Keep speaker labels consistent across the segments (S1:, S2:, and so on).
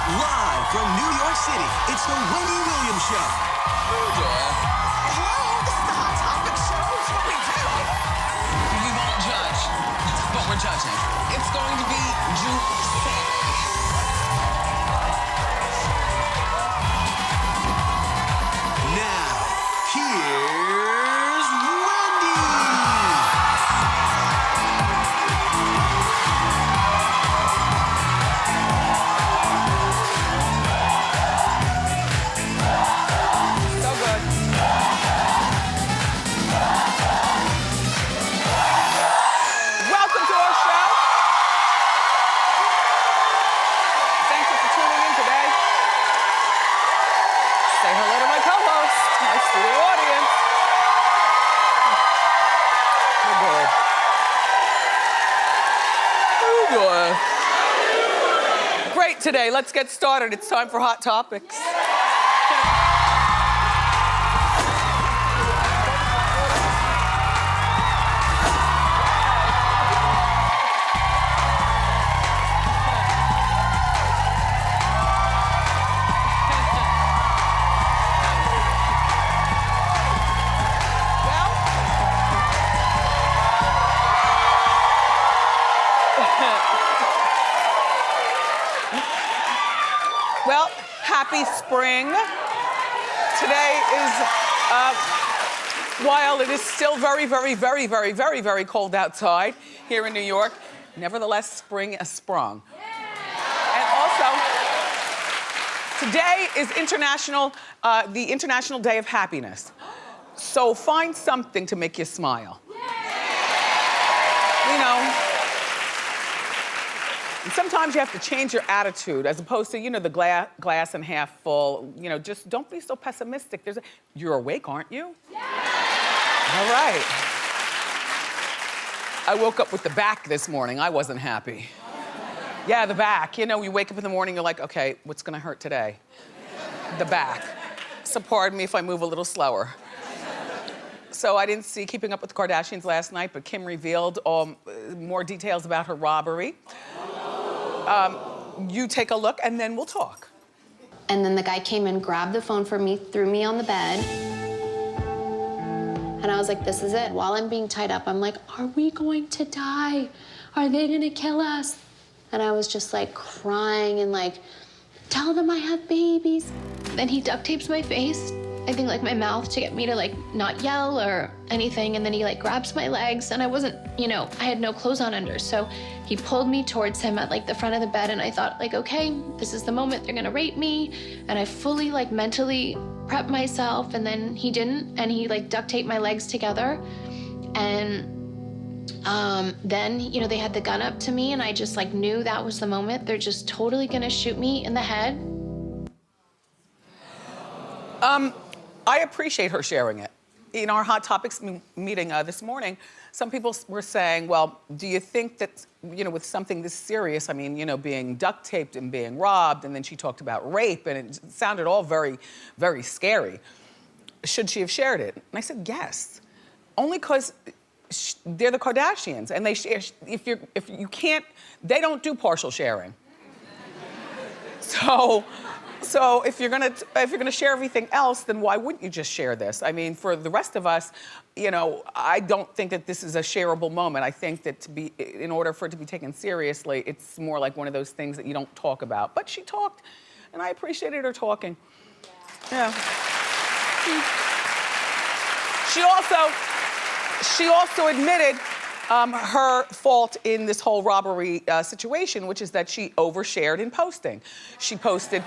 S1: Live from New York City, it's the Wendy Williams Show.
S2: Hello, this is the Hot Topic Show. It's what we do.
S3: We won't judge, but we're judging. It's going to be juicy.
S1: Now, here's Wendy.
S2: So good. Welcome to our show. Thank you for tuning in today. Say hello to my co-host, my studio audience. Oh, good. Great today. Let's get started. It's time for Hot Topics. Well, happy spring. Today is, while it is still very cold outside here in New York, nevertheless, spring has sprung. And also, today is the International Day of Happiness. So find something to make you smile. You know, and sometimes you have to change your attitude as opposed to, the glass and half full. Just don't be so pessimistic. You're awake, aren't you? Yeah. All right. I woke up with the back this morning. I wasn't happy. Yeah, the back. You wake up in the morning, you're like, okay, what's gonna hurt today? The back. So pardon me if I move a little slower. So I didn't see Keeping Up with the Kardashians last night, but Kim revealed more details about her robbery. You take a look and then we'll talk.
S4: And then the guy came and grabbed the phone from me, threw me on the bed. And I was like, this is it. While I'm being tied up, I'm like, are we going to die? Are they gonna kill us? And I was just like crying and like, tell them I have babies.
S5: Then he duct tapes my face, I think like my mouth, to get me to like not yell or anything. And then he like grabs my legs, and I wasn't, I had no clothes on under. So he pulled me towards him at like the front of the bed, and I thought like, okay, this is the moment they're gonna rape me. And I fully like mentally prepped myself, and then he didn't, and he like duct taped my legs together. And then, they had the gun up to me, and I just like knew that was the moment. They're just totally gonna shoot me in the head.
S2: I appreciate her sharing it. In our Hot Topics meeting this morning, some people were saying, well, do you think that, with something this serious, being duct taped and being robbed, and then she talked about rape, and it sounded all very, very scary. Should she have shared it? And I said, yes. Only because they're the Kardashians, and they share, if you can't, they don't do partial sharing. So if you're gonna share everything else, then why wouldn't you just share this? For the rest of us, I don't think that this is a shareable moment. I think that in order for it to be taken seriously, it's more like one of those things that you don't talk about. But she talked, and I appreciated her talking. Yeah. She also admitted her fault in this whole robbery situation, which is that she overshared in posting. She posted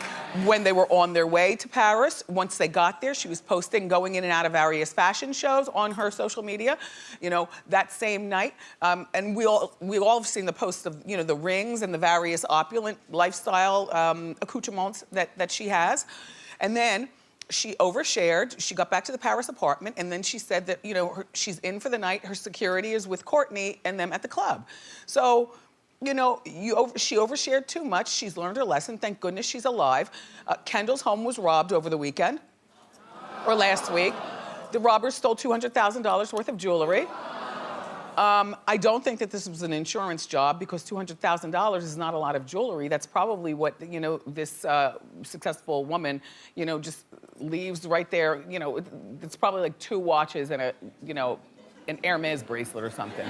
S2: when they were on their way to Paris. Once they got there, she was posting going in and out of various fashion shows on her social media, that same night. And we all have seen the posts of, the rings and the various opulent lifestyle accoutrements that she has. And then she overshared. She got back to the Paris apartment, and then she said that, she's in for the night. Her security is with Courtney and them at the club. So, she overshared too much. She's learned her lesson. Thank goodness she's alive. Kendall's home was robbed over the weekend, or last week. The robbers stole $200,000 worth of jewelry. I don't think that this was an insurance job because $200,000 is not a lot of jewelry. That's probably what, you know, this successful woman, you know, just leaves right there. You know, it's probably like 2 watches and a, you know, an Hermes bracelet or something,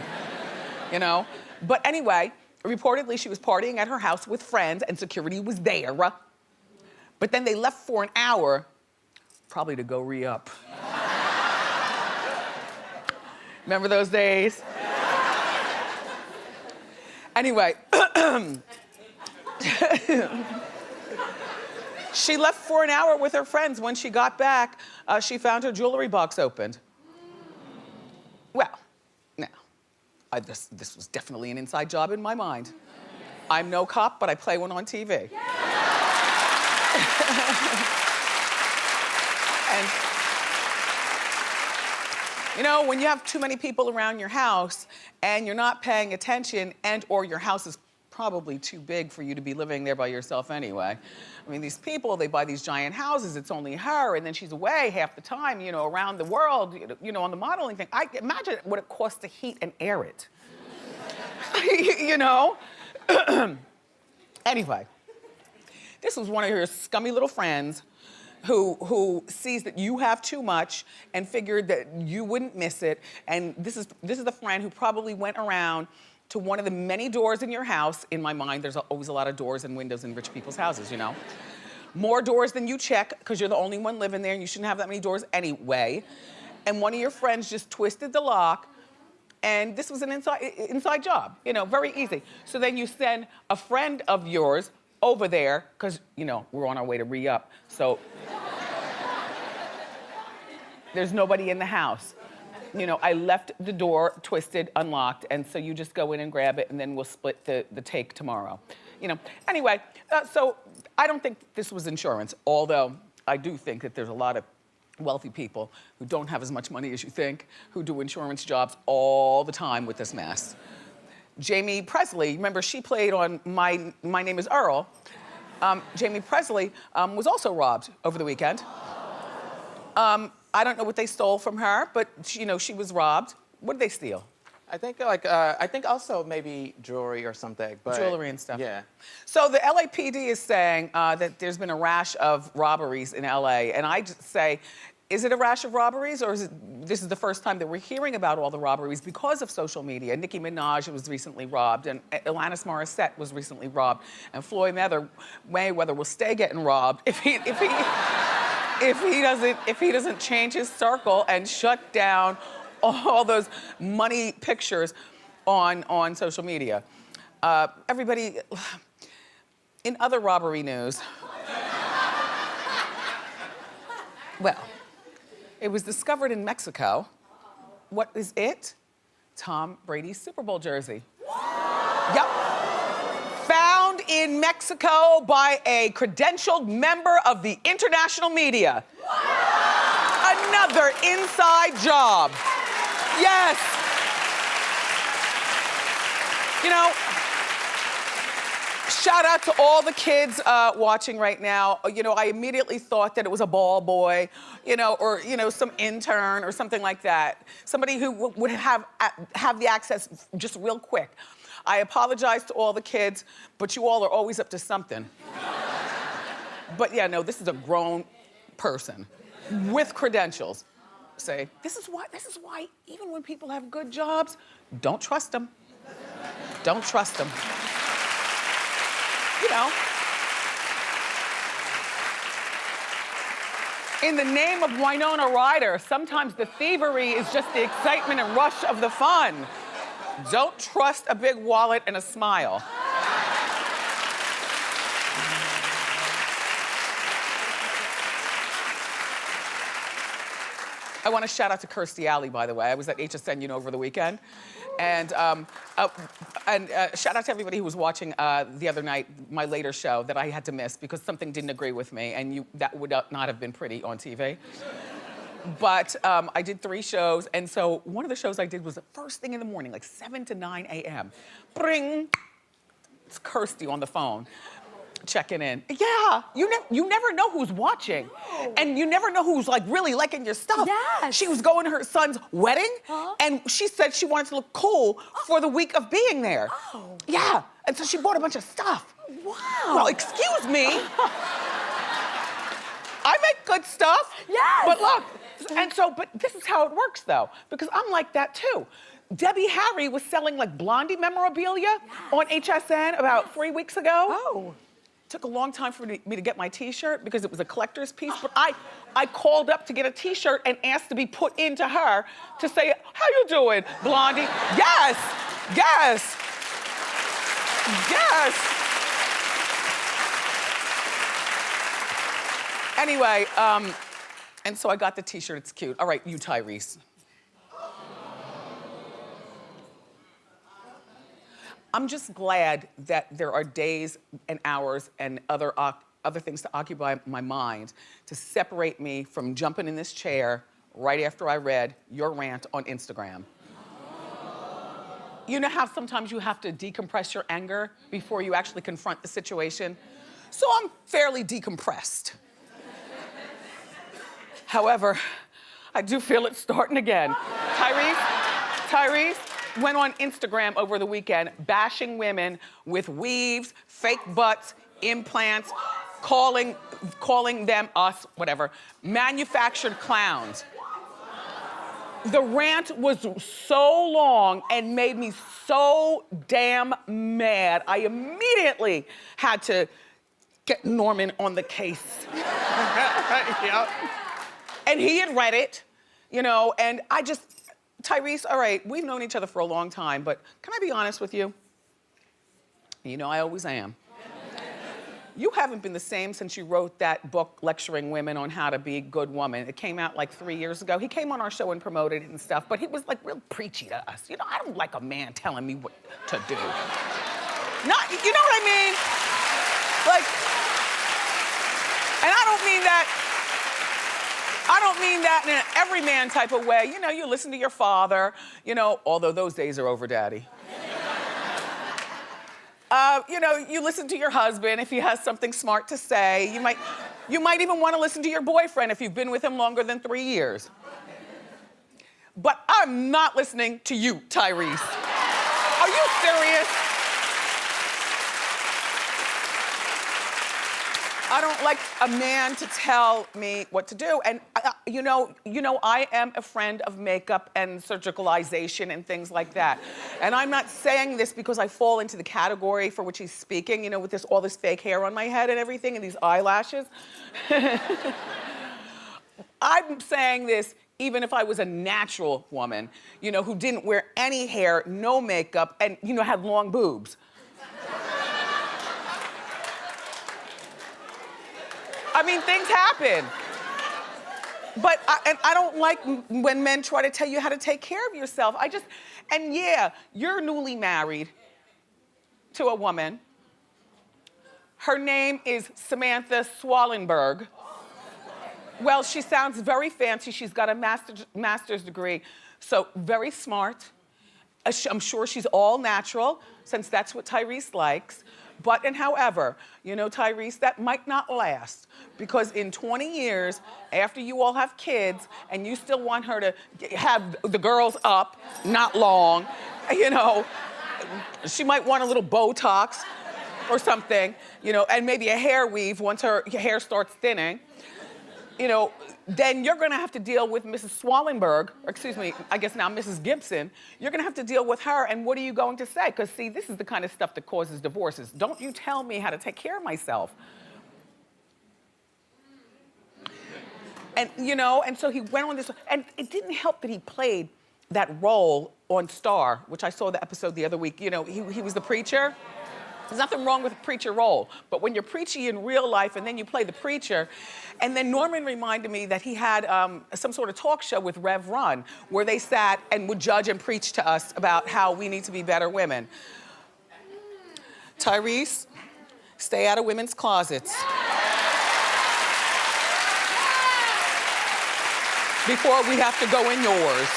S2: you know? But anyway, reportedly she was partying at her house with friends and security was there. But then they left for an hour, probably to go re-up. Remember those days? Anyway, she left for an hour with her friends. When she got back, she found her jewelry box opened. Well, now, this was definitely an inside job in my mind. I'm no cop, but I play one on TV. And you know, when you have too many people around your house and you're not paying attention and or your house is probably too big for you to be living there by yourself anyway. I mean, these people, they buy these giant houses, it's only her, and then she's away half the time, you know, around the world, you know, on the modeling thing. I imagine what it costs to heat and air it. You know? Anyway, this was one of her scummy little friends who sees that you have too much and figured that you wouldn't miss it. And this is the friend who probably went around to one of the many doors in your house. In my mind, there's always a lot of doors and windows in rich people's houses, you know? More doors than you check, because you're the only one living there and you shouldn't have that many doors anyway. And one of your friends just twisted the lock, and this was an inside job, you know, very easy. So then you send a friend of yours over there, because, you know, we're on our way to re-up, so there's nobody in the house. You know, I left the door twisted, unlocked, and so you just go in and grab it, and then we'll split the take tomorrow. You know, anyway, so I don't think this was insurance, although I do think that there's a lot of wealthy people who don't have as much money as you think, who do insurance jobs all the time with this mess. Jamie Presley, remember she played on My Name is Earl. Jamie Presley was also robbed over the weekend. I don't know what they stole from her, but you know, she was robbed. What did they steal?
S6: I think also maybe jewelry or something. But
S2: jewelry and stuff.
S6: Yeah.
S2: So the LAPD is saying that there's been a rash of robberies in LA, and I just say, is it a rash of robberies, or is this is the first time that we're hearing about all the robberies because of social media? Nicki Minaj was recently robbed, and Alanis Morissette was recently robbed, and Floyd Mayweather will stay getting robbed if he doesn't change his circle and shut down all those money pictures on social media. Everybody, in other robbery news, well, it was discovered in Mexico. What is it? Tom Brady's Super Bowl jersey. Yep. Found in Mexico by a credentialed member of the international media. Another inside job. Yes. You know, shout out to all the kids watching right now. You know, I immediately thought that it was a ball boy, you know, or, you know, some intern or something like that. Somebody who would have the access just real quick. I apologize to all the kids, but you all are always up to something. But yeah, no, this is a grown person with credentials. Say, this is why even when people have good jobs, don't trust them. Don't trust them. You know. In the name of Winona Ryder, sometimes the thievery is just the excitement and rush of the fun. Don't trust a big wallet and a smile. I want to shout out to Kirstie Alley, by the way. I was at HSN, you know, over the weekend. And shout out to everybody who was watching the other night, my later show that I had to miss because something didn't agree with me, and that would not have been pretty on TV. But I did 3 shows, and so one of the shows I did was the first thing in the morning, like 7 to 9 a.m. Bring! It's Kirstie on the phone. checking in. Yeah, you never know who's watching. And you never know who's like really liking your stuff.
S7: Yes.
S2: She was going to her son's wedding and she said she wanted to look cool for the week of being there.
S7: Oh.
S2: Yeah, and so she bought a bunch of stuff.
S7: Wow.
S2: Well, excuse me. I make good stuff.
S7: Yes.
S2: But look, but this is how it works though, because I'm like that too. Debbie Harry was selling like Blondie memorabilia on HSN about 3 weeks ago.
S7: Oh.
S2: Took a long time for me to get my t-shirt because it was a collector's piece, but I called up to get a t-shirt and asked to be put into her to say, how you doing, Blondie? Yes, yes, yes. Anyway, and so I got the t-shirt, it's cute. All right, you, Tyrese. I'm just glad that there are days and hours and other things to occupy my mind to separate me from jumping in this chair right after I read your rant on Instagram. You know how sometimes you have to decompress your anger before you actually confront the situation? So I'm fairly decompressed. However, I do feel it starting again. Tyrese went on Instagram over the weekend bashing women with weaves, fake butts, implants, calling them, us, whatever, manufactured clowns. The rant was so long and made me so damn mad. I immediately had to get Norman on the case. Yep. And he had read it, and Tyrese, all right, we've known each other for a long time, but can I be honest with you? You know I always am. You haven't been the same since you wrote that book lecturing women on how to be a good woman. It came out like 3 years ago. He came on our show and promoted it and stuff, but he was like real preachy to us. I don't like a man telling me what to do. Not, you know what I mean? Like, and I don't mean that in an everyman type of way. You listen to your father, although those days are over, Daddy. You listen to your husband if he has something smart to say. You might even want to listen to your boyfriend if you've been with him longer than 3 years. But I'm not listening to you, Tyrese. Are you serious? I don't like a man to tell me what to do. And I am a friend of makeup and surgicalization and things like that. And I'm not saying this because I fall into the category for which he's speaking, with all this fake hair on my head and everything and these eyelashes. I'm saying this even if I was a natural woman, who didn't wear any hair, no makeup, and, had long boobs. I mean, things happen. But I don't like when men try to tell you how to take care of yourself. And yeah, you're newly married to a woman. Her name is Samantha Swallenberg. Well, she sounds very fancy. She's got a master's degree, so very smart. I'm sure she's all natural, since that's what Tyrese likes. But, and however, Tyrese, that might not last, because in 20 years, after you all have kids, and you still want her to have the girls up, not long, she might want a little Botox or something, and maybe a hair weave once her hair starts thinning. Then you're gonna have to deal with Mrs. Swallenberg, or excuse me, I guess now Mrs. Gibson. You're gonna have to deal with her, and what are you going to say? Because see, this is the kind of stuff that causes divorces. Don't you tell me how to take care of myself. And and so he went on this, and it didn't help that he played that role on Star, which I saw the episode the other week. He was the preacher. There's nothing wrong with a preacher role, but when you're preachy in real life and then you play the preacher, and then Norman reminded me that he had some sort of talk show with Rev Run where they sat and would judge and preach to us about how we need to be better women. Tyrese, stay out of women's closets. Before we have to go in yours.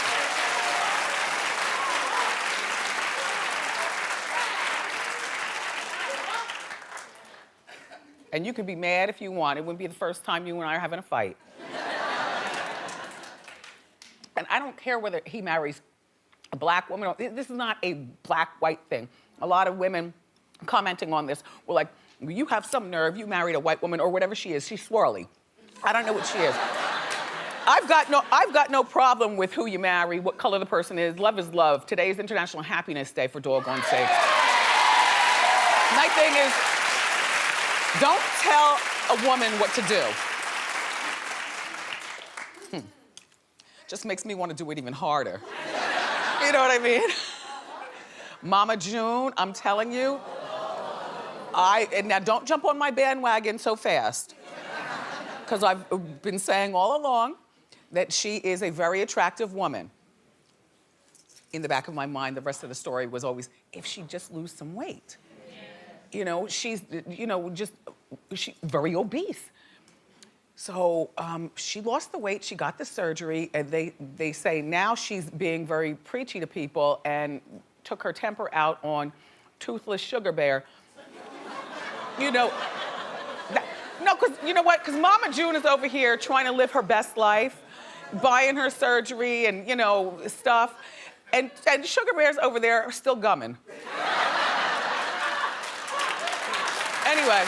S2: And you can be mad if you want. It wouldn't be the first time you and I are having a fight. And I don't care whether he marries a black woman or, this is not a black-white thing. A lot of women commenting on this were like, you have some nerve, you married a white woman or whatever she is. She's swirly. I don't know what she is. I've got no problem with who you marry, what color the person is. Love is love. Today is International Happiness Day, for doggone sake. My thing is, don't tell a woman what to do. Just makes me want to do it even harder. You know what I mean? Mama June, I'm telling you, and now don't jump on my bandwagon so fast, because I've been saying all along that she is a very attractive woman. In the back of my mind, the rest of the story was always, if she just lose some weight. You know, she's, she's very obese. So she lost the weight, she got the surgery, and they say now she's being very preachy to people and took her temper out on toothless Sugar Bear. You know, no, because you know what? Because Mama June is over here trying to live her best life, buying her surgery and, you know, stuff. And Sugar Bear's over there still gumming. Anyway.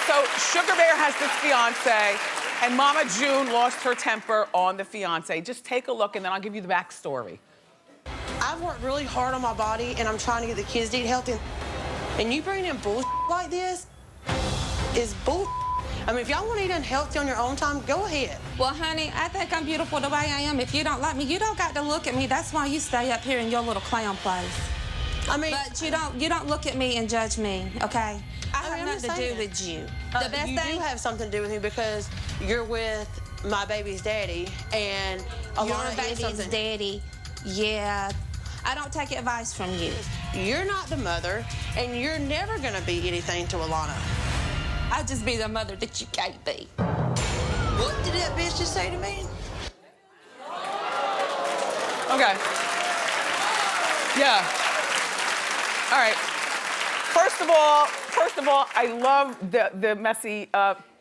S2: So Sugar Bear has this fiance, and Mama June lost her temper on the fiance. Just take a look, and then I'll give you the backstory.
S7: I've worked really hard on my body, and I'm trying to get the kids to eat healthy. And you bring in bull like this is bull. I mean, if y'all want to eat unhealthy on your own time, go ahead.
S8: Well, honey, I think I'm beautiful the way I am. If you don't like me, you don't got to look at me. That's why you stay up here in your little clown place.
S7: I mean,
S8: but you don't look at me and judge me, okay? I have nothing to do with you. The best
S7: you
S8: thing
S7: do have something to do with me because you're with my baby's daddy, and
S8: your baby's daddy. Yeah, I don't take advice from you.
S7: You're not the mother, and you're never gonna be anything to Alana.
S8: I'll just be the mother that you can't be.
S7: What did that bitch just say to me?
S2: Okay. Yeah. All right. First of all, I love the messy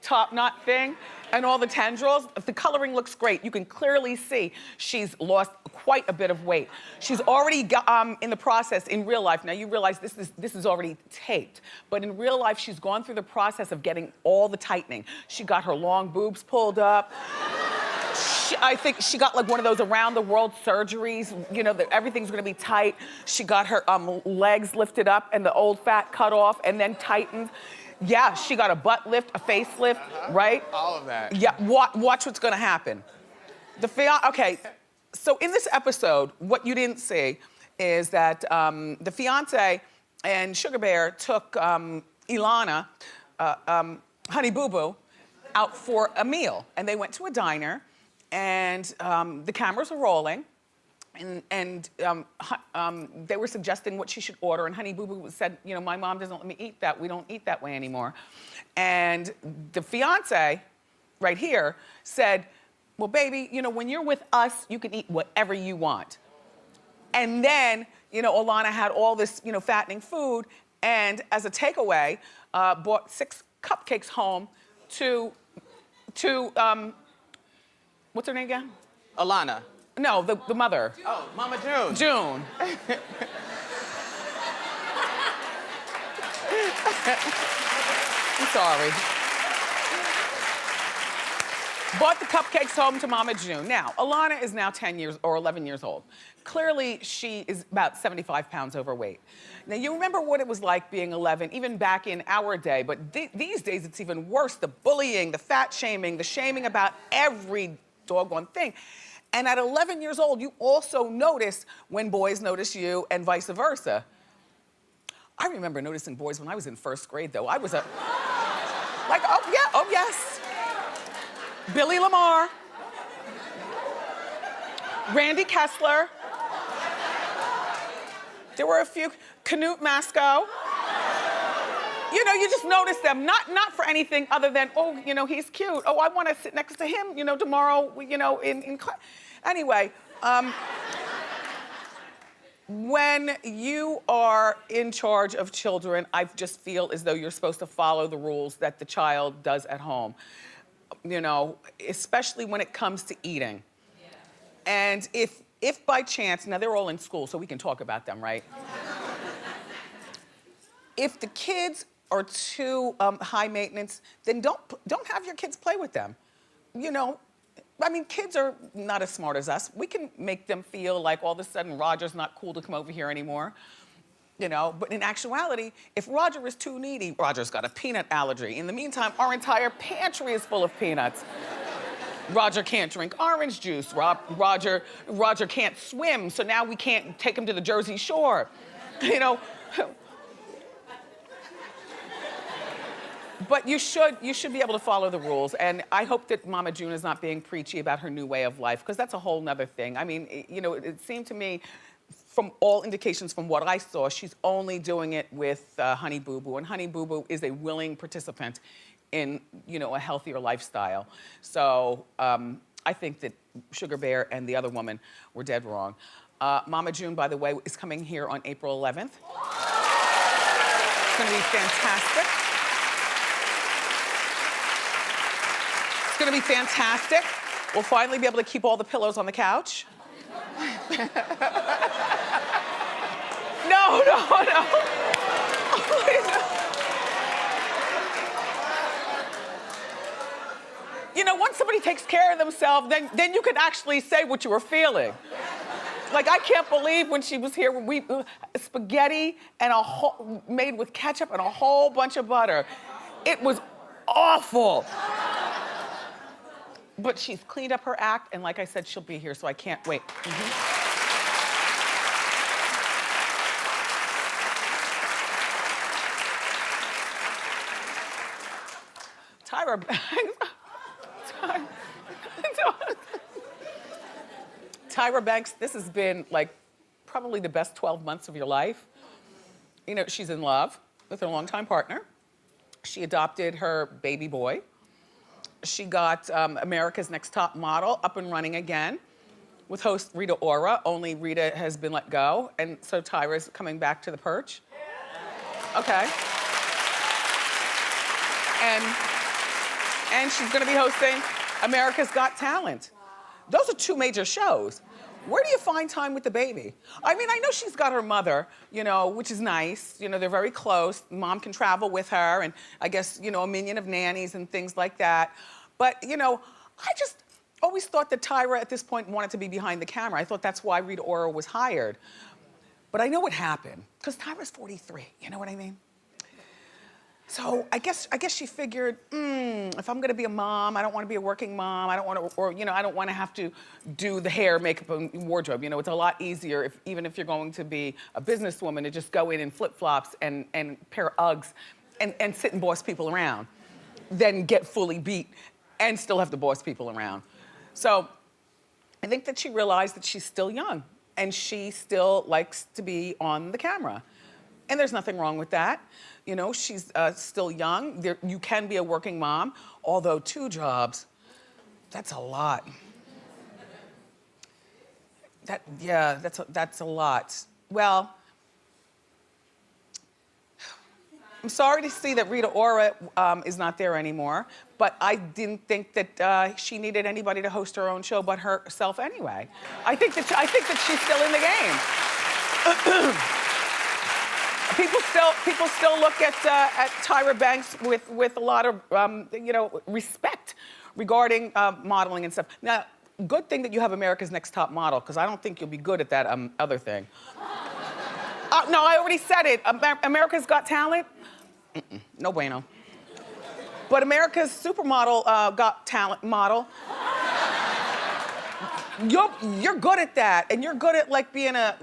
S2: top knot thing and all the tendrils. The coloring looks great. You can clearly see she's lost quite a bit of weight. She's already got, in the process in real life. Now you realize this is already taped, but in real life she's gone through the process of getting all the tightening. She got her long boobs pulled up. I think she got like one of those around the world surgeries, you know, that everything's gonna be tight. She got her legs lifted up and the old fat cut off and then tightened. Yeah, she got a butt lift, a facelift, right?
S6: All of that.
S2: Yeah, watch what's gonna happen. Okay, so in this episode, what you didn't see is that the fiance and Sugar Bear took Ilana, Honey Boo Boo, out for a meal. And they went to a diner, and the cameras were rolling, and they were suggesting what she should order, and Honey Boo Boo said, you know, my mom doesn't let me eat that. We don't eat that way anymore. And the fiance, right here, said, well, baby, you know, when you're with us, you can eat whatever you want. And then, you know, Alana had all this, you know, fattening food, and as a takeaway, bought 6 cupcakes home to what's her name again?
S6: Alana.
S2: No, the mother.
S6: Oh, Mama June.
S2: June. I'm sorry. Bought the cupcakes home to Mama June. Now, Alana is now 10 years or 11 years old. Clearly, she is about 75 pounds overweight. Now, you remember what it was like being 11, even back in our day, but these days it's even worse. The bullying, the fat shaming, the shaming about every doggone thing. And at 11 years old, you also notice when boys notice you and vice versa. I remember noticing boys when I was in 1st grade, though. I was like, oh yes. Billy Lamar, Randy Kessler. There were a few, Canute Masco. You know, you just notice them, not for anything other than, oh, you know, he's cute. Oh, I want to sit next to him, you know, tomorrow, you know, in class. Anyway, When you are in charge of children, I just feel as though you're supposed to follow the rules that the child does at home. You know, especially when it comes to eating. And if by chance, now they're all in school, so we can talk about them, right? If the kids are too high maintenance, then don't have your kids play with them. You know, I mean, kids are not as smart as us. We can make them feel like all of a sudden Roger's not cool to come over here anymore. You know, but in actuality, if Roger is too needy, Roger's got a peanut allergy. In the meantime, our entire pantry is full of peanuts. Roger can't drink orange juice. Roger can't swim, so now we can't take him to the Jersey Shore. You know. But you should be able to follow the rules, and I hope that Mama June is not being preachy about her new way of life, because that's a whole nother thing. I mean, you know, it seemed to me, from all indications from what I saw, she's only doing it with Honey Boo Boo, and Honey Boo Boo is a willing participant in, you know, a healthier lifestyle. So I think that Sugar Bear and the other woman were dead wrong. Mama June, by the way, is coming here on April 11th. It's gonna be fantastic. It's gonna be fantastic. We'll finally be able to keep all the pillows on the couch. No. Please. You know, once somebody takes care of themselves, then you can actually say what you were feeling. Like, I can't believe when she was here, we spaghetti and made with ketchup and a whole bunch of butter. It was awful. But she's cleaned up her act, and like I said, she'll be here, so I can't wait. Tyra Banks. Tyra Banks, this has been like probably the best 12 months of your life. You know, she's in love with her longtime partner. She adopted her baby boy. She got America's Next Top Model up and running again with host Rita Ora, only Rita has been let go, and so Tyra's coming back to the perch. Okay. And she's gonna be hosting America's Got Talent. Those are two major shows. Where do you find time with the baby? I mean, I know she's got her mother, you know, which is nice. You know, they're very close. Mom can travel with her, and I guess, you know, a minion of nannies and things like that. But, you know, I just always thought that Tyra at this point wanted to be behind the camera. I thought that's why Rita Ora was hired. But I know what happened, because Tyra's 43, you know what I mean? So I guess she figured, if I'm gonna be a mom, I don't wanna be a working mom. I don't wanna, or you know, I don't wanna have to do the hair, makeup, and wardrobe. You know, it's a lot easier, even if you're going to be a businesswoman, to just go in flip-flops and a pair of Uggs and sit and boss people around, than get fully beat and still have to boss people around. So I think that she realized that she's still young and she still likes to be on the camera. And there's nothing wrong with that. You know, she's still young. You can be a working mom, although 2 jobs, that's a lot. That's a lot. Well, I'm sorry to see that Rita Ora is not there anymore, but I didn't think that she needed anybody to host her own show but herself anyway. I think that she's still in the game. People still look at Tyra Banks with a lot of you know, respect regarding modeling and stuff. Now, good thing that you have America's Next Top Model, because I don't think you'll be good at that other thing. No, I already said it. America's Got Talent? No bueno. But America's Supermodel Got Talent model. You're good at that, and you're good at like being a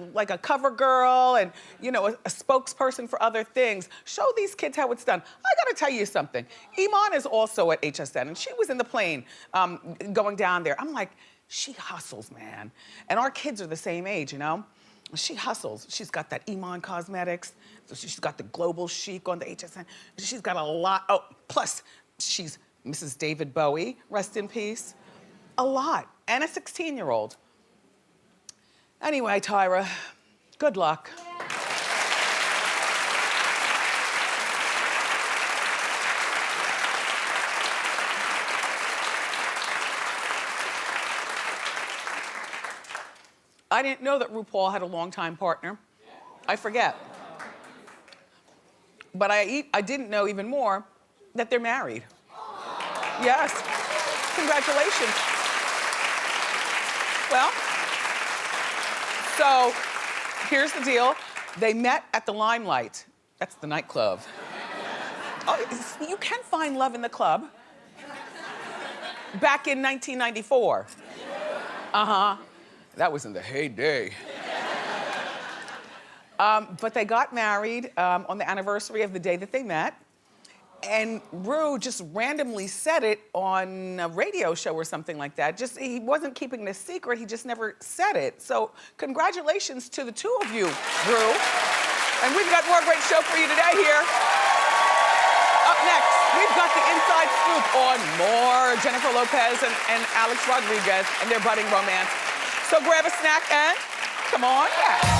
S2: cover girl and, you know, a spokesperson for other things. Show these kids how it's done. I gotta tell you something. Iman is also at HSN, and she was in the plane going down there. I'm like, she hustles, man. And our kids are the same age, you know? She hustles. She's got that Iman Cosmetics. So she's got the Global Chic on the HSN. She's got a lot. Oh, plus she's Mrs. David Bowie, rest in peace. A lot. And a 16-year-old. Anyway, Tyra, Good luck. I didn't know that RuPaul had a longtime partner. I forget. But I didn't know even more that they're married. Yes. Congratulations. Well, so here's the deal. They met at the Limelight. That's the nightclub. Oh, you can find love in the club. Back in 1994. Uh-huh. That was in the heyday. But they got married on the anniversary of the day that they met. And Ru just randomly said it on a radio show or something like that. He wasn't keeping it a secret, he just never said it. So congratulations to the two of you, Ru. And we've got more great show for you today here. Up next, we've got the inside scoop on more Jennifer Lopez and Alex Rodriguez and their budding romance. So grab a snack and come on back.